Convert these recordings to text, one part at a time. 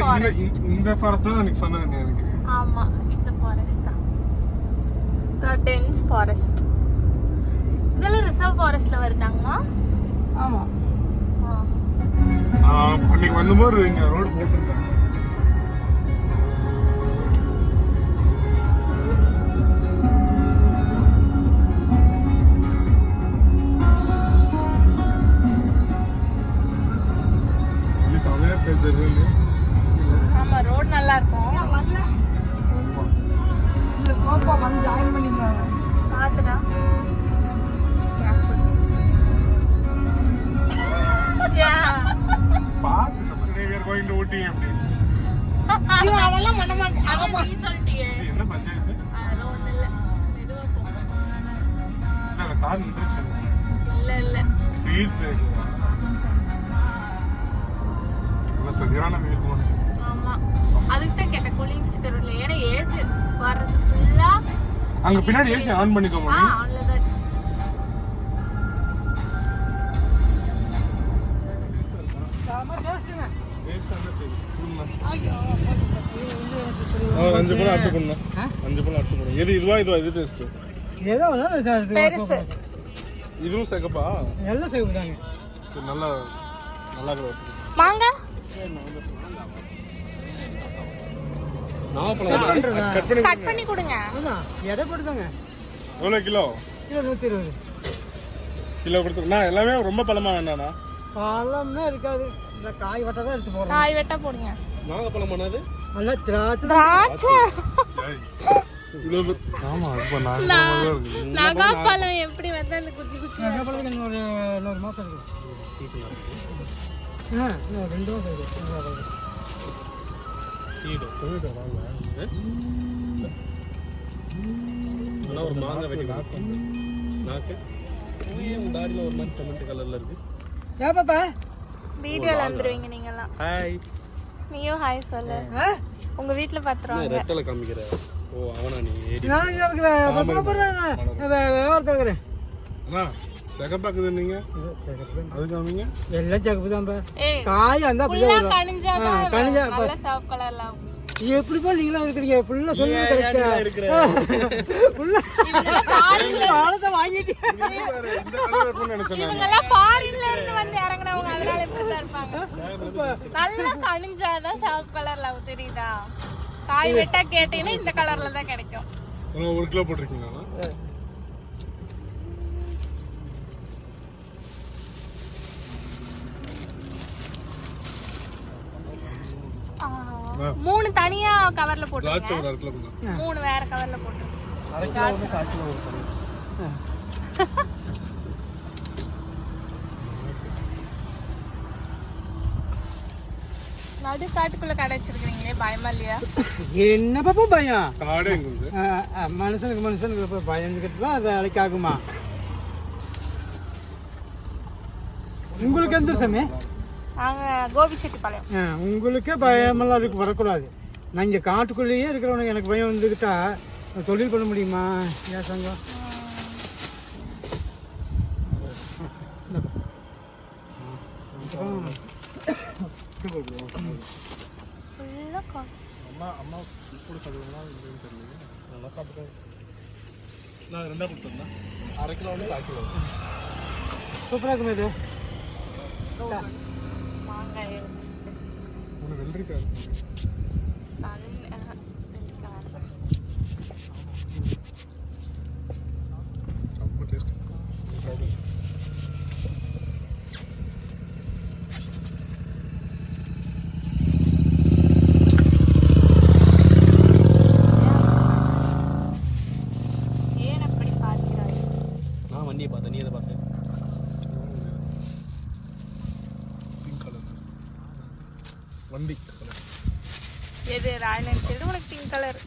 Forest. இந்த forest தான் எனக்கு சொன்னது எனக்கு. ஆமா இந்த ஃபாரஸ்ட் தான். தி டென்ஸ் ஃபாரஸ்ட். இதெல்லாம் ரிசர்வ் ஃபாரஸ்ட்ல வருதாங்கமா? ஆமா. அன்னைக்கு வந்தபோது இங்க ரோடு போட்டுருக்காங்க. ஆமா ரோட் நல்லா இருக்கும். இந்த கோப்பா வந்து ஜாயின் பண்ணிக்கலாம். பாத்துடா. பாத்து சப்ஸ்கிரைபர் going to ஊட்டி அப்படி. இவன் அதெல்லாம் பண்ண மாட்டேன். ஆமா நீ சொல்லிட்டியே. என்ன பஞ்சாயத்து? அதெல்லாம் ஒண்ணு இல்ல. மெதுவா போ. இல்ல கார் நின்றுச்சு. இல்ல. Speed break. சரியான வெயில் போன. ஆமா அதுக்கு தான் கேட்ட கூலிங் ஸ்டிக்கர் இல்ல. ஏன்னா ஏசி வரது ஃபுல்லா அங்க பின்னாடி ஏசி ஆன் பண்ணிக்க முடியும். ஆன்ல தான். சாமா டேஸ்ட்ங்க. டேஸ்ட் அந்த தெரியும். ஐயோ. 5 பழம் அட்டு பண்ணு. 5 பழம் அட்டு பண்ணு. இது டேஸ்ட். ஏதோ ஒண்ணு சார் பெருசு. இதுவும் சேகப்பா. எல்லாம் சேகப்பாங்க. சரி நல்லா இருக்கு. மாங்கா கட் பண்ணி கொடுங்க. எடை போட்டுதாங்க. எவ்வளவு கிலோ? கிலோ 120. கிலோ கொடுத்துருக்கா. எல்லாமே ரொம்ப பழமா வேண்டாண்ணா. பழமே இருக்காது. இந்த காய் வெட்ட தான் எடுத்து போறோம். காய் வெட்ட போடுங்க. நாங்க பழம் பண்ணாது. அல்ல திராட்சை. ஆமா இப்ப நாகாப்பழம் எப்படி வந்து அந்த குச்சி நாகாப்பழம் ஒரு மாசம் இருக்கு. இன்னும் 2 மாசம் இருக்கு. ஒரு மாங்காய் வைக்கலாம். நாக்கு தாடியில ஒரு மாதிரி சிமெண்ட் கலர்ல இருக்கு. ஏ பாப்பா வீடியோல வந்துருவீங்க நீங்க எல்லாம். ஹாய். நீயும் ஹாய் சொல்லு. உங்க வீட்ல பாத்துறாங்க. ரெட்டல காமிக்கிற. ஓ அவனா நீ ஏடி. நான் இங்க பாப்பறேன். வேவர்த்த இருக்கறேன். அண்ணா சகப்பாக்குது நீங்க. அது காமிங்க. எல்லாம் சகப்பு தான் பா. காய் அந்த அப்படியே வரும். கனிஞ்சா நல்ல சாஃப்ட் கலர்ல. எப்படி பா நீங்களா இருக்கீங்க? ஃபுல்லா சொல்லுங்க கரெக்ட்டா. ஃபுல்லா இவங்க ஃபாரின்ல ஆளத வாங்கிட்டீங்க. இந்த கலர் இருக்குன்னு நினைச்சேன். இவங்க எல்லாம் ஃபாரின்ல இருந்து வந்து இறங்குனவங்க அதனால இப்படி தான் இருப்பாங்க. நல்ல கனிஞ்சாதான் சாஃப்ட் கலர்ல தெரியுதா? காய் வெட்டா கேட்டீங்கன்னா இந்த கலர்ல தான் கிடைக்கும். 1 கிலோ போட்டுருக்கீங்களா? மூணு தனியா கவர்ல போட்டுருங்க. திராட்சை ஒரு 1 கிலோ கொடுங்க. 3 வேற கவர்ல போட்டுருங்க. 1/2 கிலோ வந்து 1/4 கிலோ வரும். நடு காட்டுக்குள்ள கடை வச்சிருக்கீங்களே பயமா இல்லையா? என்ன பாப்பா பயம்? காடே எங்க இருக்கு? மனுஷனுக்கு பயந்துக்கிட்டு தான் அது அழைக்க ஆகுமா? உங்களுக்கு எந்த சமே? நாங்க கோபிச்செட்டிப்பாளையம். உங்களுக்கே பயமெல்லாம் இருக்கு வரக்கூடாது. நான் இங்கே காட்டுக்குள்ளேயே இருக்கிறவனுக்கு எனக்கு பயம் வந்துக்கிட்டா தொழில் பண்ண முடியுமா? ஏன் சங்கம்? அம்மா கூட சாப்பிடுவாங்களா இல்லைன்னு தெரியல. நல்லா சாப்பிட்டேன். நான் 2 கொடுத்துருந்தேன். 1/2 கிலோ வந்து 1/4 கிலோ. சூப்பராக இருக்குமே இது. மாங்காய் வச்சுட்டு வெள்ளரிக்காய் ரொம்ப டேஸ்ட். ஏன் அப்படி பார்க்கிறாய்? நான் வண்டியை பார்த்தேன். நீ எதை பார்த்தேன்? பிங்க் கலர் வண்டி கலர். எது ராயல் என்ஃபீல்டு? உனக்கு பிங்க் கலர்.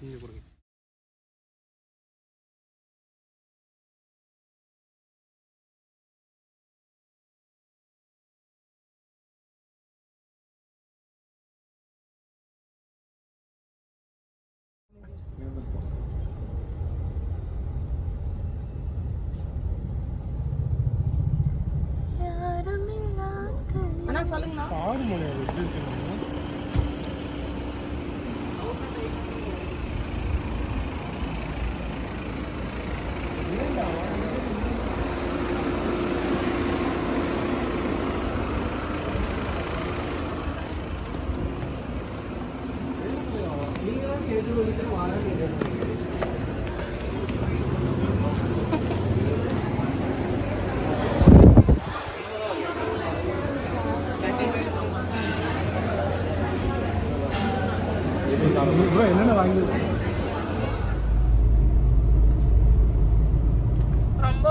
நீங்க கொடுங்க. அண்ணா சொல்லுங்கண்ணா. ஆறு மணி ஆகுது. எப்படி இருக்கீங்க?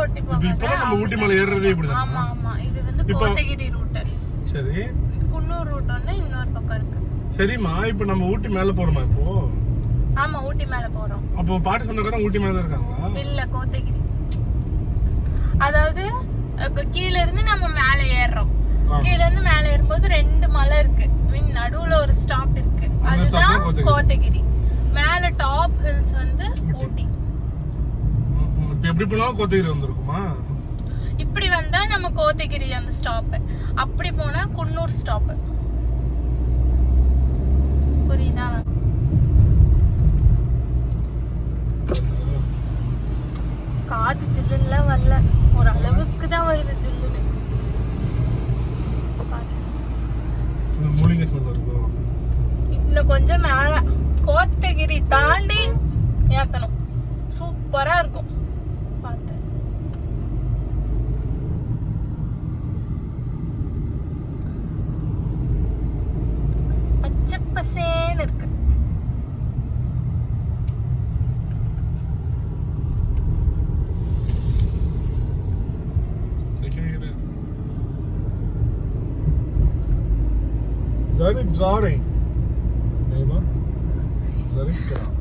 ஓட்டி இப்ப போவாங்க. இப்பதான் நம்ம ஊட்டி மலை ஏறுறதே இப்படிதான். ஆமா ஆமா, இது வந்து கோத்தகிரி ரூட். சரி, குன்னூர் ரூட் வந்து இன்னொரு பக்கம் இருக்கு. சரிம்மா. இப்ப நம்ம ஊட்டி மேல போறோமா இப்போ? ஆமா, ஊட்டி மேல போறோம். அப்போ பாட்டி சொந்தக்காரங்க ஊட்டி மேல தான் இருக்காங்களா? இல்ல, கோத்தகிரி. அதாவது இப்ப கீழ இருந்து நம்ம மேல ஏறுறோம். கீழ இருந்து மேல ஏறும்போது 2 மலை இருக்கு. மீன் நடுவுல ஒரு ஸ்டாப் இருக்கு. அதுதான் கோத்தகிரி. மேல டாப் ஹில்ஸ் வந்து ஊட்டி. எப்படி போனாலும் கோத்தகிரி வந்திருக்குமா? இப்படி வந்தா நம்ம கோத்தகிரி அந்த ஸ்டாப், அப்படி போனா குன்னூர் ஸ்டாப். புரியுதா? காது ஜில்லுலாம் வரல, ஒரு அளவுக்கு தான் வருது ஜில்லுன்னு. மூலிகை சொல்லுறதோ இன்னும் கொஞ்சம் மேல கோத்தகிரி தாண்டி ஏத்தணும். சூப்பரா இருக்கும். பார்த்து பச்சை பசேன்னு இருக்கு.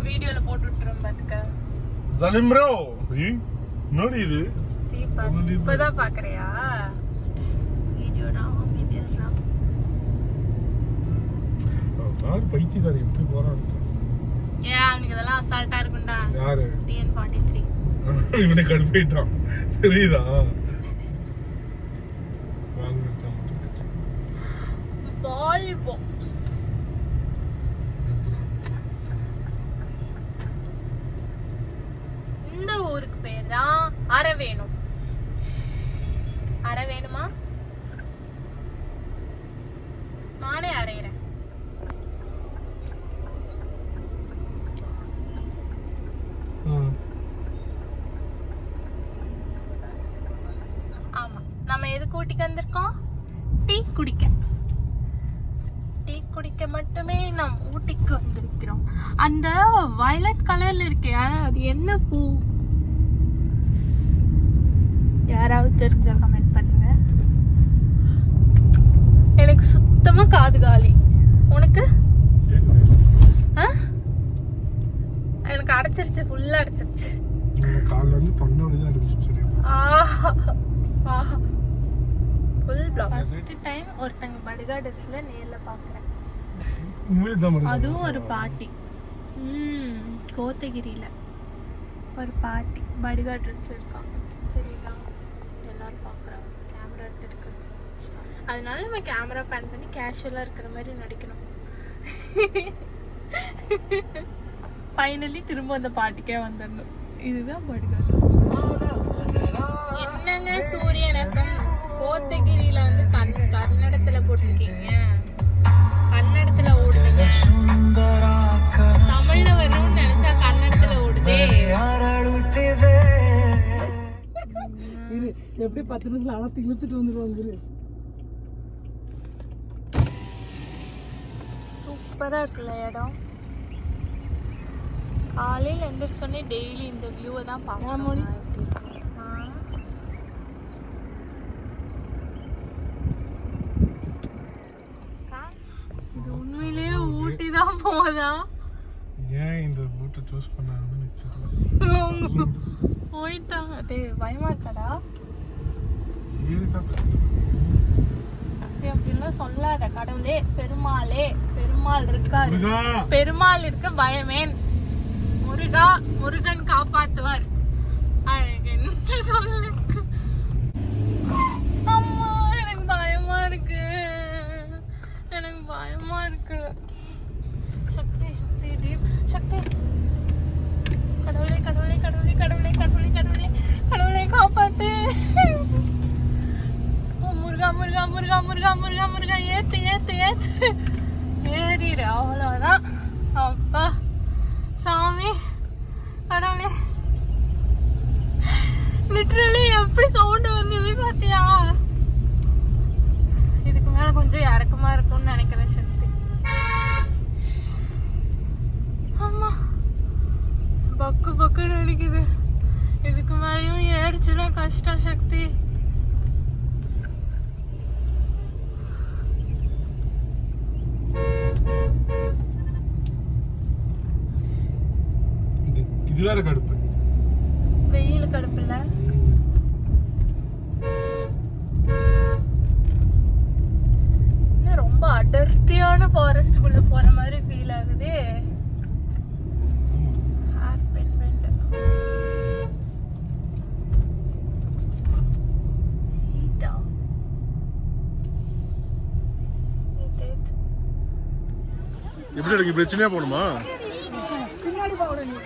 வீடியோல போட்டு விட்டுரும் பாத்துக்க. ஜலிம்ரோ நோடி இது இப்பதான் பாக்குறியா? வீடியோடா வீடியோடா. பைத்தியக்காரி எப்படி போறான்? ஏன் அவனுக்கு இதெல்லாம் அசால்ட்டா இருக்கும்டா. யாரு? TN43. இவனை கடுப்பேட்டான் தெரியுதா? வால்வோ. இந்த ஊருக்கு பேர் தான் அரவேணும். அரவேணுமா? நானே அரைகிறேன். ஆமா, நம்ம எதுக்கு ஊட்டிக்கு வந்திருக்கோம்? டீ குடிக்க. டீ குடிக்க மட்டுமே நாம் ஊட்டிக்கு வந்திருக்கிறோம். அந்த வயலட் கலர்ல இருக்கே, அது என்ன பூ? யாராவது தெரிஞ்சா கமெண்ட் பண்ணுங்க. எனக்கு சுத்தமா காது காலி. உனக்கு? எனக்கு அடைச்சிருச்சு, ஃபுல்லா அடைச்சிருச்சு. கால்ல வந்து தொண்டை வலி தான் இருந்துச்சு. Full black. ஃபர்ஸ்ட் டைம் ஒருத்தங்க படுகா ட்ரெஸ்ல நேர்ல பாக்குறேன். அதுவும் ஒரு பாட்டி. கோத்தகிரியில ஒரு பாட்டி படுகா ட்ரெஸ்ல இருக்காங்க. தெரியுதா? எல்லாரும் பாக்குறாங்க கேமரா எடுத்துட்டு. அதனால நம்ம கேமரா பேன் பண்ணி கேஷுவலா இருக்கிற மாதிரி நடிக்கணும். ஃபைனலி திரும்ப அந்த பாட்டிக்கே வந்துடணும். இதுதான் படுகா. என்னங்க சூரியன் எஃப்எம் கோத்தகிரியில வந்து கன்னடத்துல போட்டிருக்கீங்க. கன்னடத்துல ஓடுதுங்க. தமிழ்ல வரணும்னு நினைச்சா கன்னடத்துல ஓடுதே. எப்படி 10 நிமிஷத்துல அழைத்து இழுத்துட்டு வந்துருவாங்க. சூப்பரா இருக்குல்ல இடம். காலையில எந்திரிச்சோன்னே டெய்லி இந்த வியூவை தான் பார்க்கணும். இது உண்மையிலேயே ஊட்டி தான் போதா? ஏன் இந்த ரூட்டை சூஸ் பண்ணாங்கன்னு தெரியல. போயிட்டாங்க. டேய் பயமா இருக்காடா? அப்படின்லாம் சொல்லாத. கடவுளே, பெருமாளே, பெருமாள் இருக்காரு. பெருமாள் இருக்க பயமேன். முருகா, முருகன் காப்பாத்துவார். சொல்லு. அம்மா, எனக்கு பயமா இருக்கு. எனக்கு பயமா இருக்கு. சக்தி சக்தி தீப் சக்தி. கடவுளே கடவுளே கடவுளே கடவுளே கடவுளே கடவுளே கடவுளே காப்பாத்து. முருகா முருகா முருகா முருகா முருகா முருகா ஏத்து ஏத்து ஏத்து. ஏறிடு, அவ்வளோதான். அப்பா சாமி கடவுளே. லிட்டரலி எப்படி சவுண்ட் வந்தது பாத்தியா? இதுக்கு மேல கொஞ்சம் இறக்கமா இருக்கும்னு நினைக்கிறேன் சக்தி. ஆமா, பக்கு பக்குன்னு நினைக்குது. இதுக்கு மேலேயும் ஏறிச்சுன்னா கஷ்டம் சக்தி. இது வேற கடுப்பு. வெயில் கடுப்புல ரொம்ப அடர்த்தியான ஃபாரஸ்ட் குள்ள போற மாதிரி ஃபீல் ஆகுது. எப்படி இருக்கு? பிரச்சனையா போகணுமா? பின்னாடி போகணும்.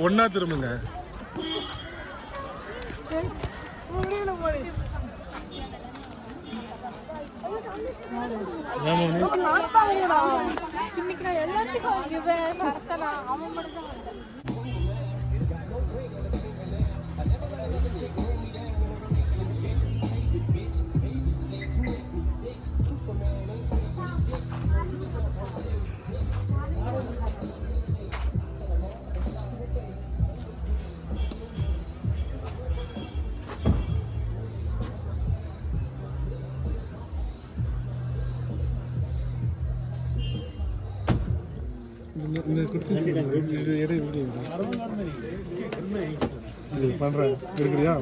ஒன்னா திரும்புங்க. இன்னைக்கு நான் எல்லாத்துக்கும் அவன் மட்டும் பண்றேன் இருக்கிறியா?